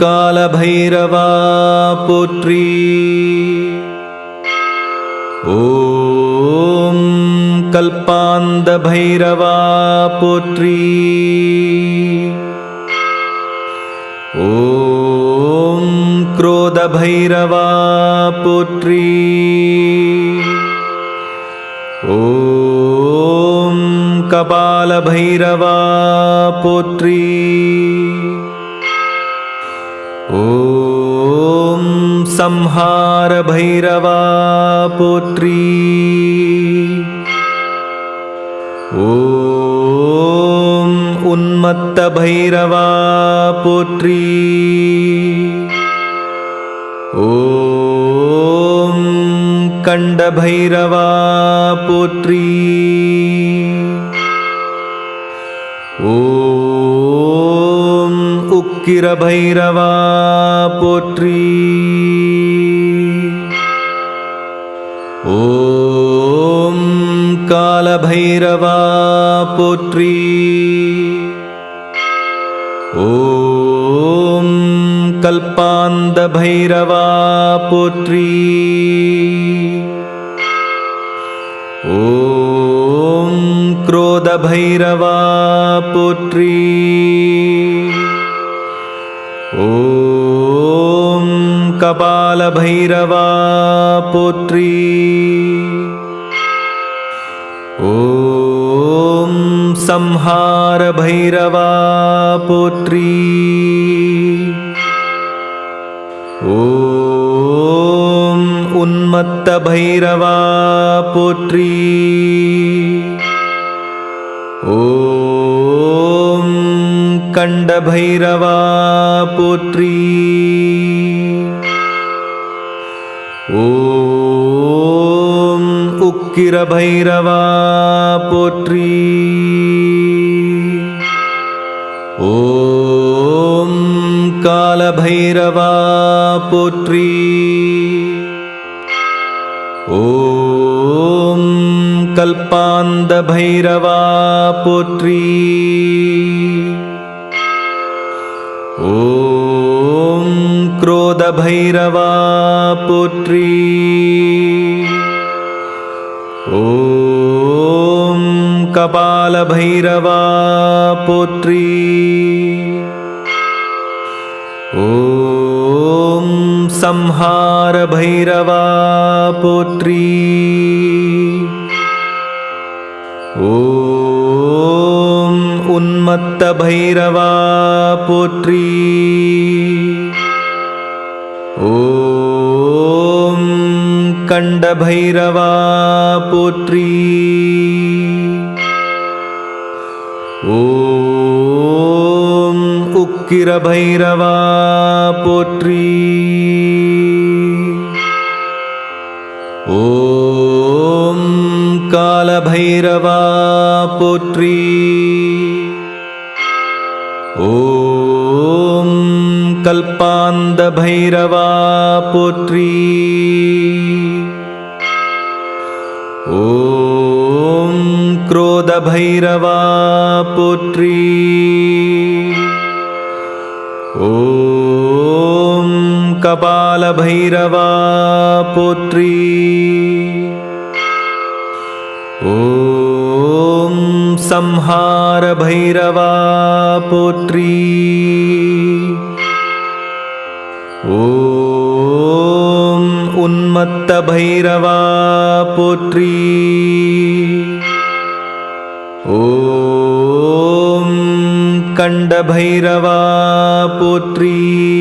காலபைரவா போற்றி. ஓம் கல்பாந்த பைரவா போற்றி. ஓம் क्रोध भैरवा पोत्री. ओम कपाल भैरवा पोत्री. ओम संहार भैरवा पोत्री. ओम उन्मत्त भैरवा पोत्री. ओम कंड भैरवा पोत्री. ओम उक्किर भैरवा पोत्री. ओम काल भैरवा पोत्री. ओम कल्पांद भैरवा पोत्री. ओम क्रोध भैरवा पोत्री. ओम कपाल भैरवा पोत्री. ओम संहार भैरवा पोत्री. ओम उन्मत्त भैरवा पोत्री. ओम कंड भैरवा पोत्री. ओम उक्किर भैरवा पोत्री. ओम काल भैरवा पोत्री. ओम कल्पांद भैरवा पोत्री. ओम क्रोध भैरवा पोत्री. ओम कपाल भैरवा पोत्री. ओम संहार भैरवा पोत्री. ओम उन्मत्त भैरवा पोत्री. ओम कंड भैरवा पोत्री. ओम उक्किर भैरवा पोत्री. ओम काल भैरवा पोत्री. ओम कल्पांद भैरवा पोत्री. ओम क्रोध भैरवा पोत्री. ओम कपाल भैरवा पोत्री. ओम संहार भैरवा पोत्री. ओम उन्मत्त भैरवा पोत्री. ओम कंड भैरवा पोत्री.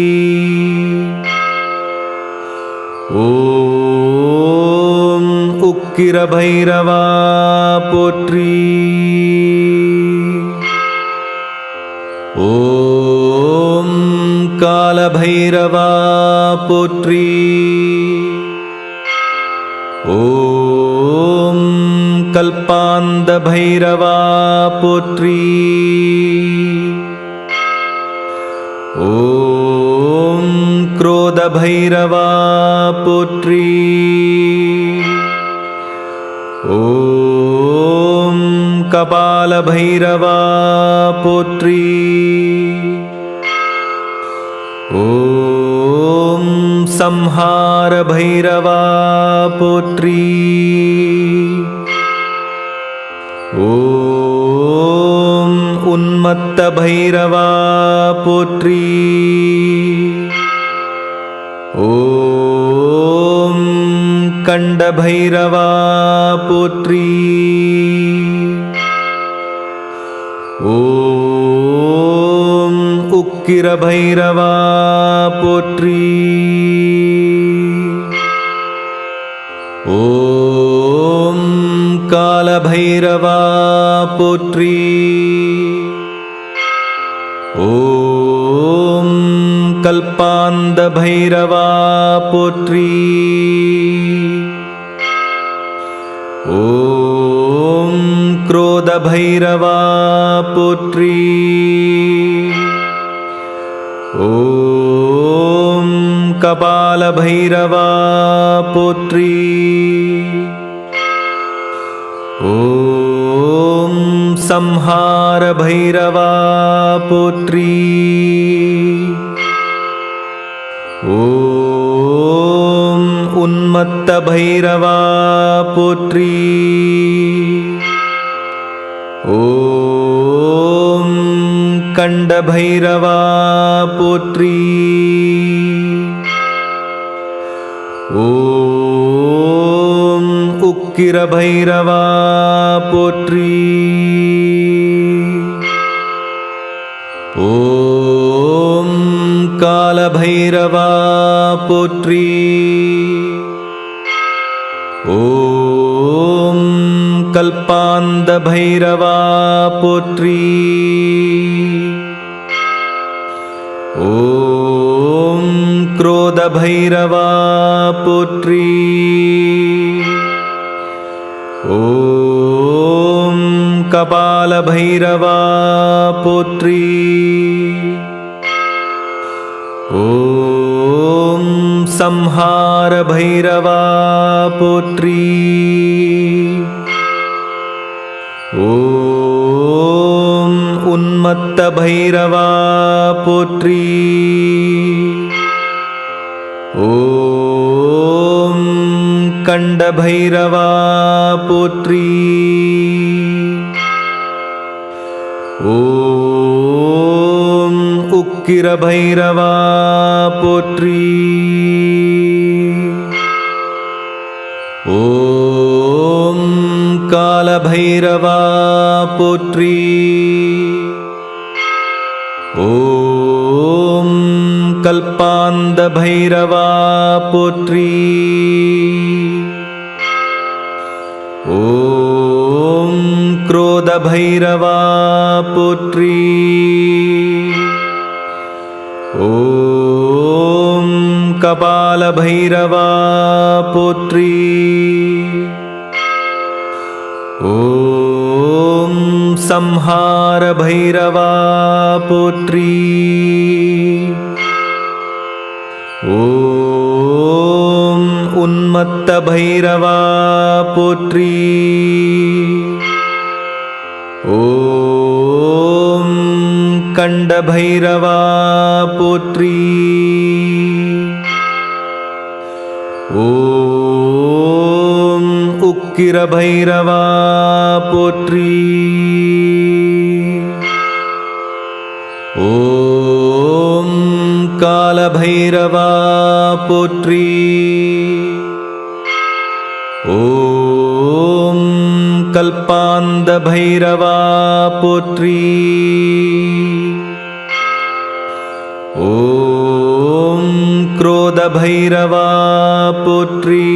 ओम उक्किर भैरवा पोत्री. ओम काल भैरवा पोत्री. ओम कल्पांद भैरवा पोत्री. ओम क्रोध भैरवा पोत्री. ओम कपाल भैरवा पोत्री. संहार भैरवा पोत्री। ओम उन्मत्त भैरवा पोत्री। ओम कंड भैरवा पोत्री। ओम उक्किर भैरवा पोत्री। ओम काल भैरवा पोत्री। ओम कल्पांद भैरवा पोत्री। ओम क्रोध भैरवा पोत्री। ओम कपाल भैरवा पोत्री। ओम संहार भैरवा पोत्री। ओम उन्मत्त भैरवा पोत्री। ओम कंड भैरवा पोत्री। ओम उक्किर भैरवा पोत्री। ओम काल भैरवा पोत्री। ओम कल्पांद भैरवा पोत्री। ओम क्रोध भैरवा पोत्री। ओम कपाल भैरवा पोत्री। ओम संहार भैरवा पोत्री। ओम उन्मत्त भैरवा पोत्री। ओम कंड भैरवा पोत्री। ओम उक्किर भैरवा पोत्री। ओम काल भैरवा पोत्री। ओम कल्पांद भैरवा पोत्री। ओम क्रोध भैरवा पोत्री। ओम कपाल भैरवा पोत्री। ओम संहार भैरवा पोत्री। ओम उन्मत्त भैरवा पोत्री। ओम कंड भैरवा पोत्री। ओम उक्किर भैरवा पोत्री। ओम काल भैरवा पोत्री। ओम कल्पांद भैरवा पोत्री। ओम क्रोध भैरवा पोत्री।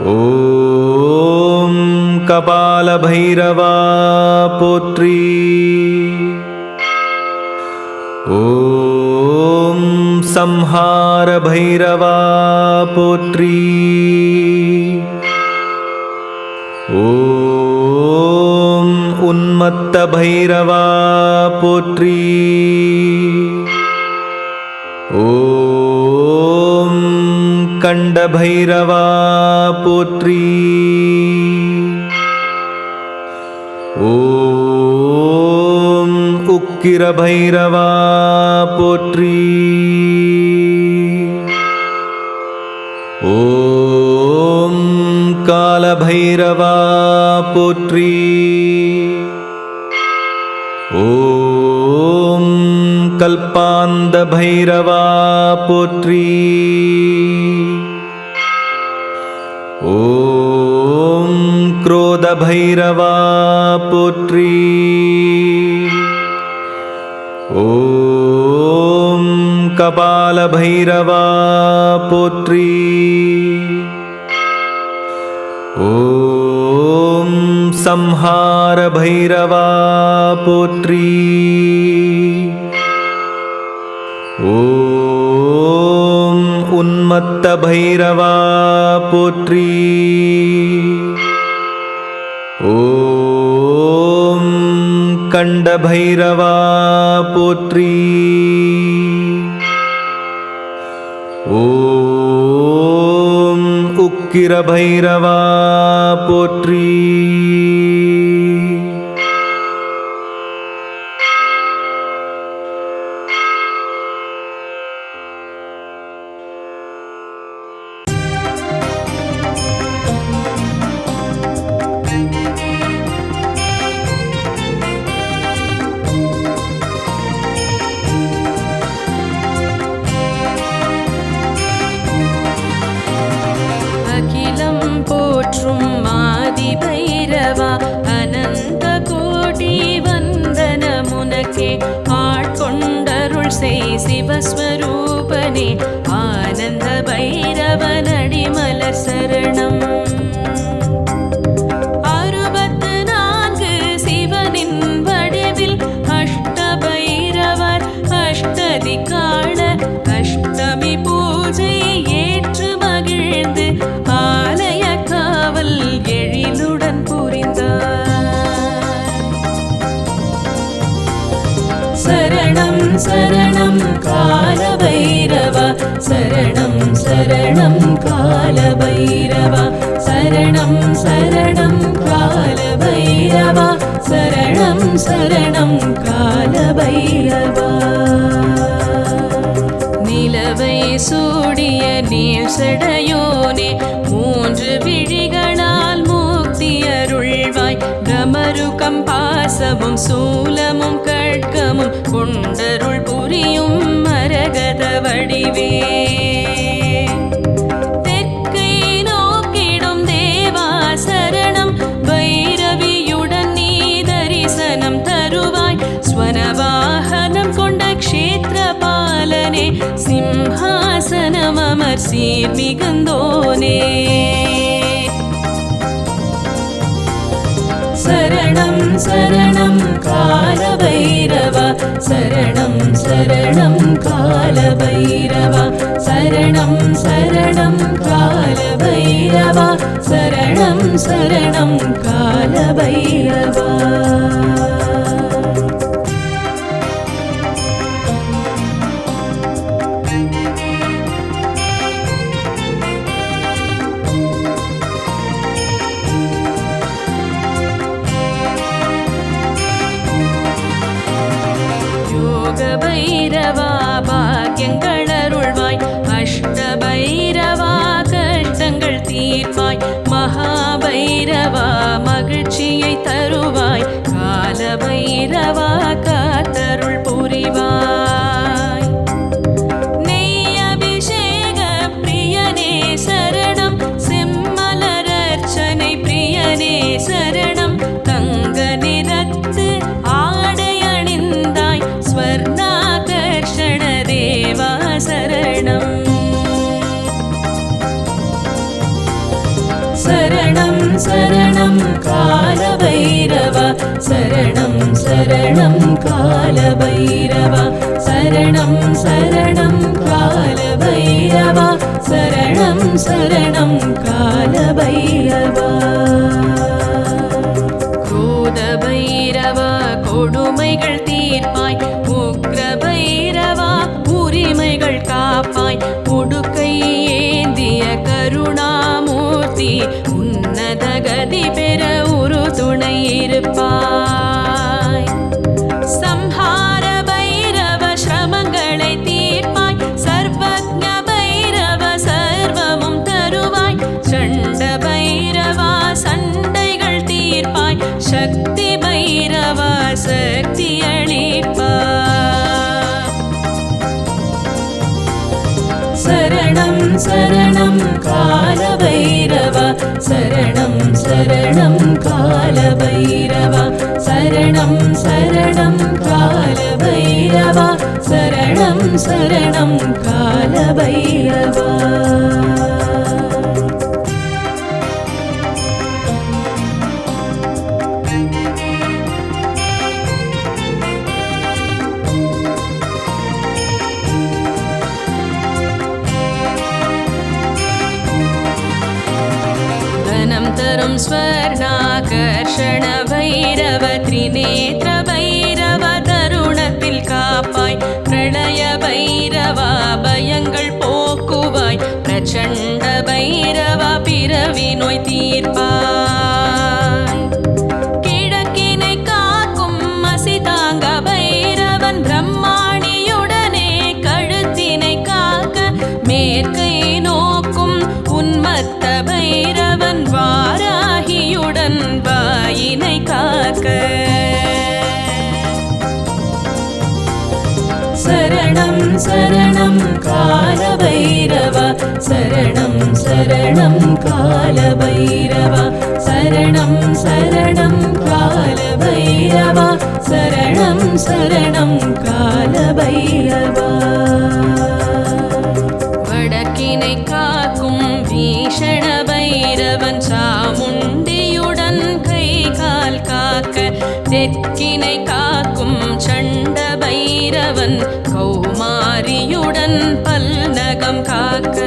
ओम कपाल भैरवा पोत्री। ओम संहार भैरवा पोत्री। ओम उन्मत्त भैरवा पोत्री। ओम कंड भैरवा पोत्री। ओम उक्किर भैरवा पोत्री। ஓம் காலபைரவா போற்றி. ஓம் கல்பாந்த பைரவா போற்றி. ஓம் क्रोध भैरवा पोत्री. ओम कपाल भैरवा पोत्री. ओम संहार भैरवा पोत्री. ओम उन्मत्त भैरवा पोत्री. ओम कंड भैरवा पोत्री. ओम उक्किर भैरवा पोत्री. சிவஸ்வரூபனே ஆனந்த பைரவனடிமல சரணம். 64 சிவனின் வடிவில் அஷ்ட பைரவர் அஷ்டதிக்கான அஷ்டமி பூஜை ஏற்று மகிழ்ந்து ஆலய காவல் எழிலுடன் புரிந்தார். சரணம் சரணம் காலபைரவா, சரணம் சரணம் காலபைரவா, சரணம் சரணம் காலபைரவா, சரணம் சரணம் காலபைரவா. நிலவை சூடிய நீர் சடையோனே, 3 விழிகளால் மூக்தி அருள்வாய். பிரமருகம் பாசமும் சூலமும் கட்கமும் கொண்டருள் புரியும் மரகத வடிவே. தெற்கை நோக்கிடும் தேவா சரணம், பைரவியுடன் நீ தரிசனம் தருவாய். ஸ்வரவாகனம் கொண்ட க்ஷேத்திர பாலனே, சிம்ஹாசனம் அமர் சீர் மிகுந்தோனே. சரணம் சரணம் காலபைரவா, சரணம் சரணம் காலபைரவா, சரணம் சரணம் காலபைரவா, சரணம் சரணம் காலபைரவா. பைரவா பாக்கியங்கள் அருள்வாய். அஷ்ட பைரவா கஷ்டங்கள் தீர்ப்பாய். மகாபைரவா மகிழ்ச்சியை தருவாய். காலபைரவா காத்தருள் புரிவாய். நெய் அபிஷேக பிரியனே சரணம், செம்மலரர்ச்சனை பிரியனே சரணம். தங்க நிறத்து ஆடை அணிந்தாய், ஸ்வர்ணாகர்ஷண தேவா சரணம். சரணம் சரணம் காலபைரவா, சரணம் சரணம் காலபைரவா, சரணம் சரணம் காலபைரவா, சரணம் சரணம் காலபைரவா. क्रोध भैरवा கொடுமைகள் தீர்ப்பாய். உக்ர பைரவா உரிமைகள் காப்பாய். உடுக்கை ஏந்திய கருணாமூர்த்தி, உன்னத கதி பெற ஒரு துணை இருப்பாய். சம்ஹார பைரவ சிரமங்களை தீர்ப்பாய். சர்வஜ்ஞ பைரவ சர்வமும் சரணம் சரணம் கால பைரவா சரணம் சரணம் கால பைரவா சரணம் சரணம் கால பைரவா சரணம் சரணம் கால பைரவா. தரும் ஸ்வர்ணாகர்ஷண பைரவ திரிநேத்ர பைரவ தருணத்தில் காப்பாய் பிரளய பைரவா பயங்கள் போக்குவாய் பிரச்சண்ட பைரவா பிறவி நோய் தீர்ப்பாய் கிழக்கினை காக்கும் மசிதாங்க பைரவன் பிரம்மாணியுடனே கழுத்தினை காக்க மேற்கை நோக்கும் உன்மத்த பைரவன் வாராகியுடன் வாயினை காக்க சரணம் சரணம் கால பைரவா சரணம் சரணம் கால பைரவா சரணம் சரணம் கால பைரவா சரணம் சரணம் கால பைரவா. வடக்கினை காக்கும் பீஷண பைரவன் சாமுண்டியுடன் கை கால் காக்க தெற்கினை காக்கும் சண்ட பைரவன் கௌமாரியுடன் பல்நகம் காக்க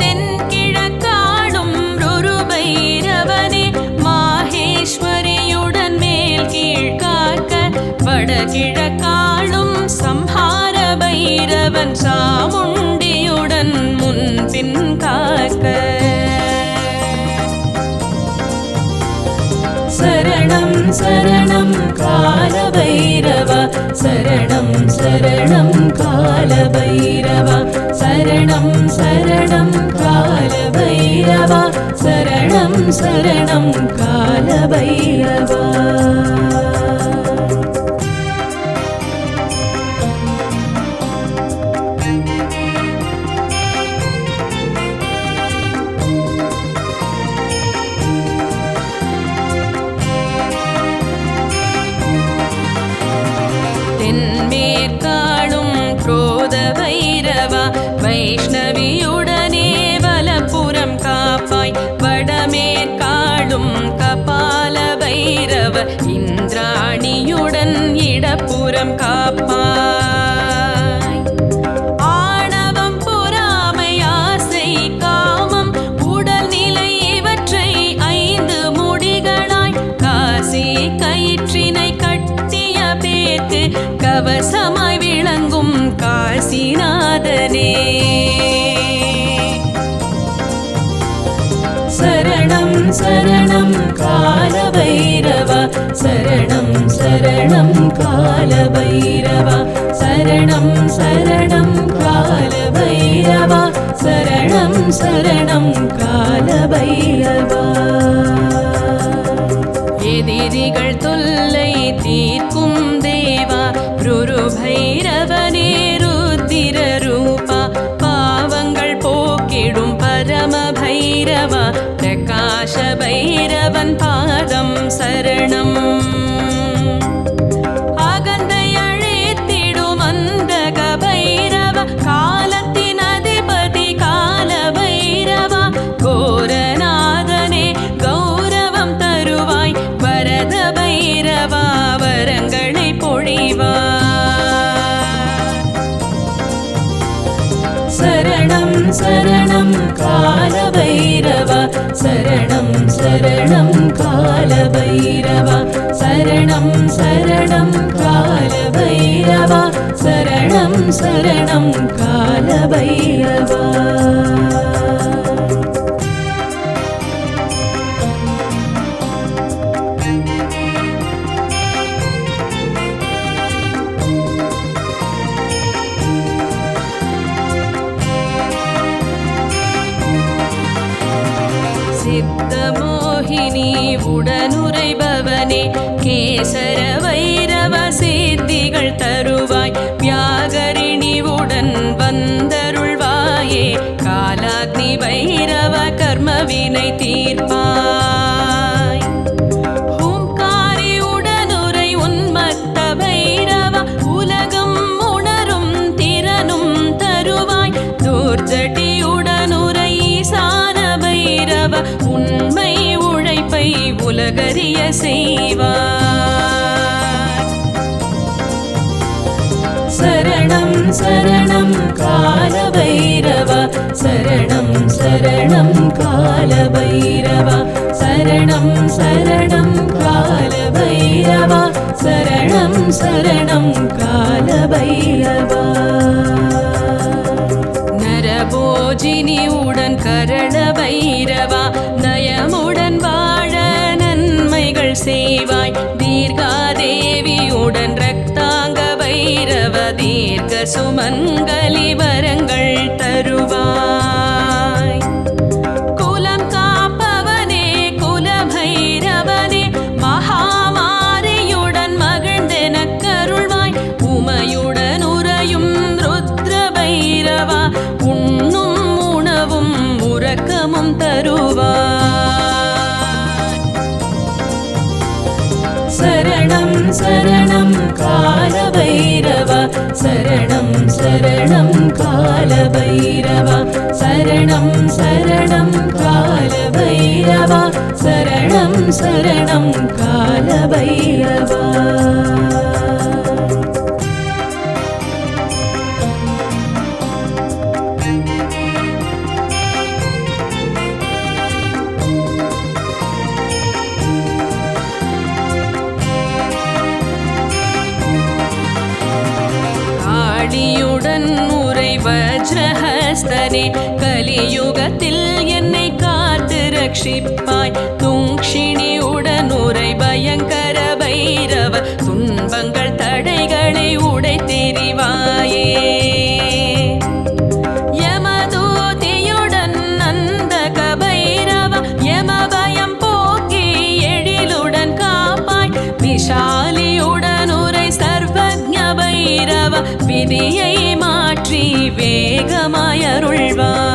தென்கிழக்காளும் ருரு பைரவனே மாஹேஸ்வரியுடன் மேல் கீழ் காக்க வடகிழக்காளும் சம்ஹார பைரவன் சாமுண்டியுடன் முன்பின் காக்க சரணம் சரணம் கால பைரவா சரணம் சரணம் கால பைரவா சரணம் சரணம் கால பைரவா சரணம் சரணம் கால பைரவா. தென்மேற்காளும் குரோத பைரவா வைஷ்ணவியுடனே வலப்புறம் காப்பாய் வடமேற்காளும் கபால பைரவ இந்திராணியுடன் இடப்புறம் காப்பாய் ஆணவம் பொறாமை ஆசை காமம் உடல்நிலை இவற்றை 5 முடிகளாய் காசி கயிற்றினை கட்டிய பேத்து கவசமாய் விளங்கும் காசிநாதனே சரணம் சரணம் கால பைரவா சரணம் சரணம் கால பைரவா சரணம் சரணம் கால பைரவா சரணம் சரணம் கால பைரவா. எதிரிகள் தொல்லை தீர்க்கும் தேவா ருரு பைரவனே ருத்திர ரூபா பாவங்கள் போக்கிடும் பரம பைரவா பிரகாஷ பைரவன் பாதம் சரணம் அகந்தை அழைத்திடும் அந்தக பைரவ காலத்தின் அதிபதி கால பைரவா கோரநாதனே கௌரவம் தருவாய் வரத பைரவா வரங்களை பொழிவாய் சரணம் சரணம் கால பைரவா சரணம் சரணம் கால பைரவா சரணம் சரணம் கால பைரவா சரணம் சரணம் கால பைரவா. சித்தமோகினி உடனுரைபவனே கேசர வைரவ சித்திகள் தருவாய் வியாகரிணி உடன் வந்த உலகறிய செய்வார். சரணம் சரணம் கால பைரவா, சரணம் சரணம் கால பைரவா, சரணம் சரணம் கால பைரவா, சரணம் சரணம் கால பைரவா. நரபோஜினியுடன் கரண பைரவா, நயமுடன் வாழ நன்மைகள் செய்வாய். தீர்காதேவியுடன் ரக்தாங்க பைரவ, தீர்க்க சுமங்கலி வரங்கள் தருவாய். குலம் காப்பவனே குல பைரவனே, மகாமாரியுடன் மகிழ்ந்தென கருள்வாய். உமையுடன் உறையும் ருத்ர பைரவா, உண்ணும் உணவும் உறக்கமும் தருவாய். சரணம் சரணம் கால பைரவா, சரணம் சரணம் கால பைரவா, சரணம் சரணம் கால பைரவா, சரணம் சரணம் கால பைரவா. காளியுடன் உரை வஜ்ரஹஸ்தனே, கலியுகத்தில் என்னை காத்து ரட்சிப்பாய். துங்ஷிணியுடன் உரை பயங்கர பைரவ, துன்பங்கள் தடைகளை உடைத்தெறிவாயே. யமதூதியுடன் நந்தக பைரவ, யமபயம் போக்கி எழிலுடன் காப்பாய். விஷாலியுடன் உரை சர்வஜ்ஞ பைரவ, விதியை மாற்றி வேகமாய் அருள்வாய்.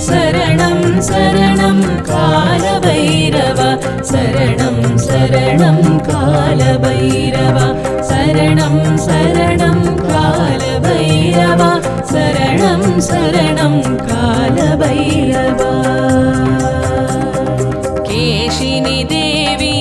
சரணம் சரணம் கால பைரவா, சரணம் சரணம் கால பைரவா, சரணம் சரணம் கால பைரவா, சரணம் சரணம் கால பைரவா. கேஷினி தேவி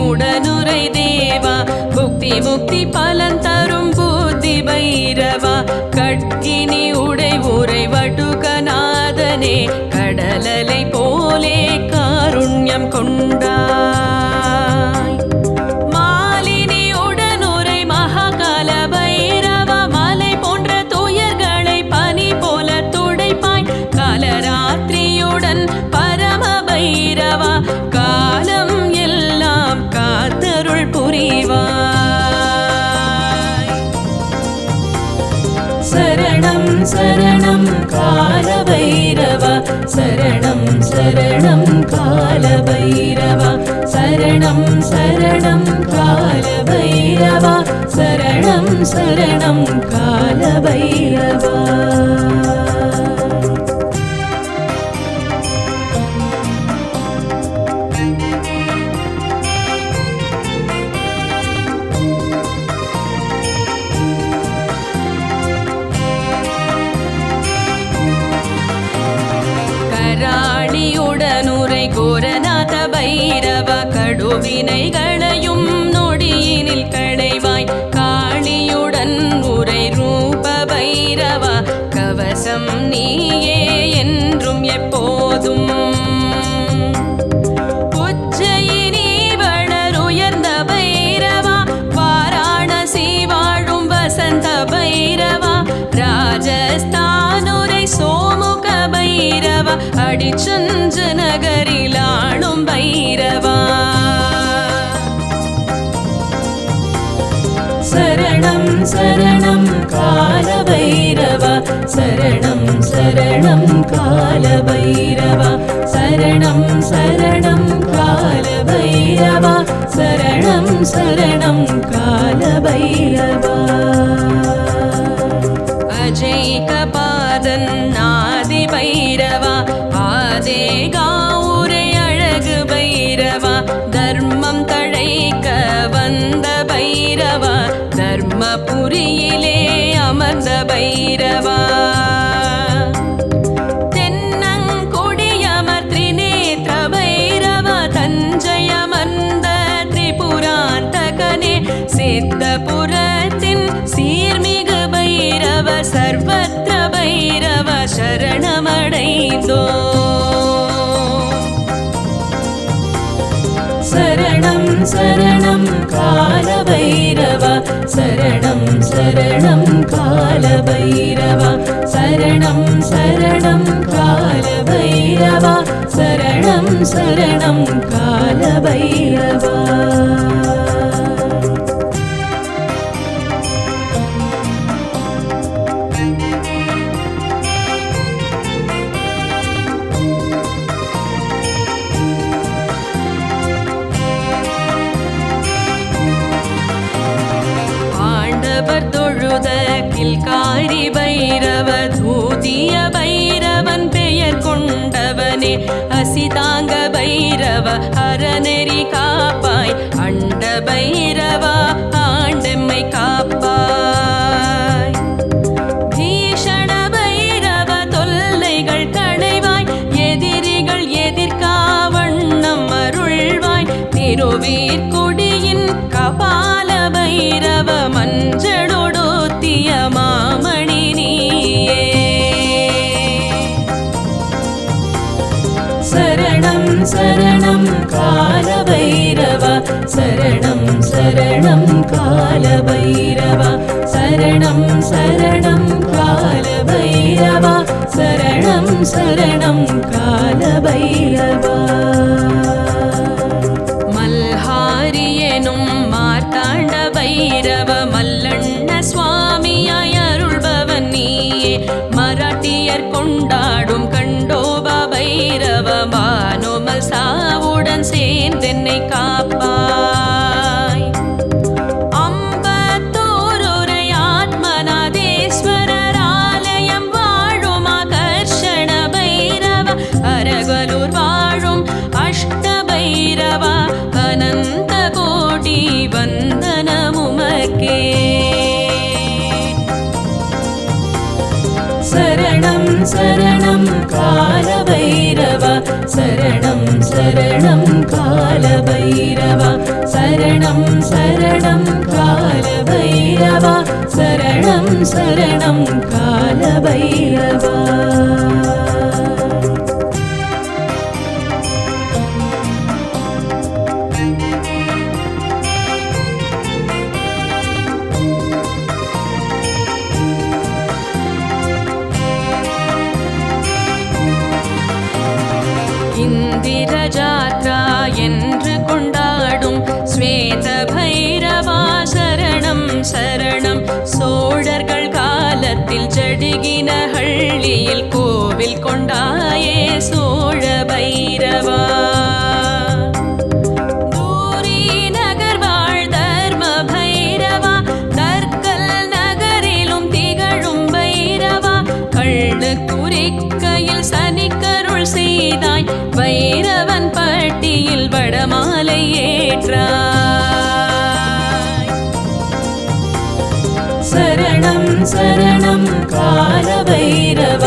உடனுரை தேவா, புக்தி முக்தி பலன் தரும் புத்தி பைரவா. கட்கினி உடை உரை வடுகநாதனே, கடலலை போலே காருண்யம் கொண்டாய். மாலினி உடனுரை மகாகால பைரவா, மலை போன்ற துயர்களை பனி போல துடைப்பாய். காலராத்திரியுடன் பரம பைரவா, காலம் எல்லாம் காத்தருள் புரிவாய். சரணம் சரணம் கால பைரவா, சரணம் சரணம் கால பைரவா, சரணம் சரணம் கால பைரவா, சரணம் சரணம் கால பைரவா. கராளியுடனுரை கோரநாத பைரவ, கடுவினைகளையும் நொடியினில் களைவாய். காளியுடன் உரை ரூப பைரவ, கவசம் நீயே என்றும் எப்போதும். உஜ்ஜயினி வளருயர்ந்த பைரவா, வாராணசி வாழும் வசந்த பைரவா. ராஜஸ்தானுரை சோமுக பைரவா, அடிச்சஞ்ச நகரில் ஆளும் பைரவா. சரணம் சரணம் கால பைரவா, சரணம் சரணம் கால பைரவா, சரணம் சரணம் கால பைரவா, சரணம் சரணம் கால பைரவா. அஜைக பாதன் ஆதி பைரவா, ஆதே காவுரை அழகு பைரவா. தர்மம் தழைக்க வந்த பைரவா, தர்மபுரியிலே அமர்ந்த பைரவா. தென்னங்கொடியமர் சித்தபுரத்தின் சீர்மிகு பைரவ சர்வத்ர பைரவ சரணமடைந்தோ. சரணம் சரணம் கால பைரவ சரணம் சரணம் கால பைரவ சரணம் சரணம் கால பைரவ சரணம் சரணம் கால பைரவ. தொழுத கில்காரி பைரவ தூதிய பைரவன் பெயர் கொண்டவனே அசிதாங்க பைரவ அறநெறி காப்பாய் அண்ட பைரவா ஆண்டெம்மை காப்பாய். பீஷண பைரவ தொல்லைகள் களைவாய் எதிரிகள் எதிர்காவண்ணம் அருள்வாய். திருவீர்குடியின் கபால பைரவ மஞ்சளொடுத்திய மாமணி நீயே. சரணம் சரணம் கால பைரவ சரணம் சரணம் கால பைரவ சரணம் சரணம் கால பைரவ சரணம் சரணம் கால பைரவ. மல்ஹாரியனும் மார்த்தாண்ட பைரவ மல்லண்ண சுவாமியாய் அருள்பவன் நீயே. மராட்டியர் கொண்டாடும் கண்டோப பைரவ மானோமல் சாவுடன் சேர்ந்தென்னை காப்பாய். அம்பத்தூருரை ஆத்மநாதேஸ்வரர் ஆலயம் வாழும் ஆகர்ஷண பைரவ அரகலூர் வாழும் அஷ்ட பைரவ அனந்த கோடி வந்தனமுமக்கே. சரணம் சரணம் கால பைரவ சரணம் சரணம் கால பைரவ சரணம் சரணம் கால பைரவ சரணம் சரணம் கால பைரவ. இந்திர ஜாத்ரா என்று கொண்டாடும் ஸ்வேத பைரவா சரணம் சரணம். சோழர்கள் காலத்தில் ஜடிகின ஹள்ளியில் கோவில் கொண்டாயே சோழ பைரவா. தூரி நகர் வாழ் தர்ம பைரவா தற்கல் நகரிலும் திகழும் பைரவா. கள்ளு குறிக்கையில் சனிக்கருள் செய்தாய் பைரவன் பட்டியில் வடமாலை ஏற்றாய். சரணம் சரணம் கால பைரவ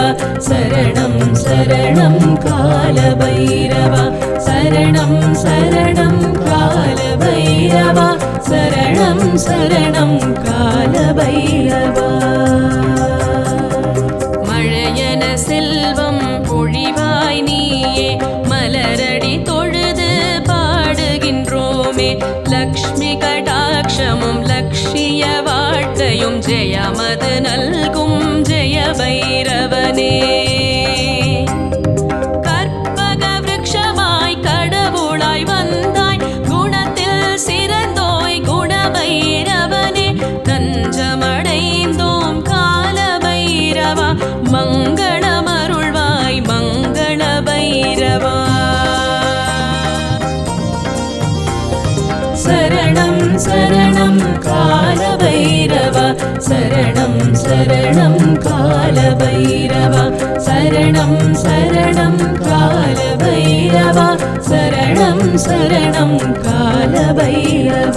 சரணம் சரணம் கால பைரவ சரணம் சரணம் கால பைரவ சரணம் சரணம் கால பைரவ. மழையன செல்வம் பொழிவாய் நீயே மலரடி தொழுது பாடுகின்றோமே. லக்ஷ்மி கடாட்சமும் லக்ஷிய வாழ்க்கையும் ஜெயமது நல்கும் ஜெய பைரவனே. கற்பக விருட்சமாய் கடவுளாய் வந்தாய் குணத்தில் சிறந்தோய் குண பைரவனே. தஞ்சமடைந்தோம் கால பைரவா மங்களமருள்வாய் மங்கள பைரவா. சரணம் சரணம் கால பைரவ சரணம் சரணம் கால பைரவ சரணம் சரணம் கால பைரவ சரணம் சரணம் கால பைரவ.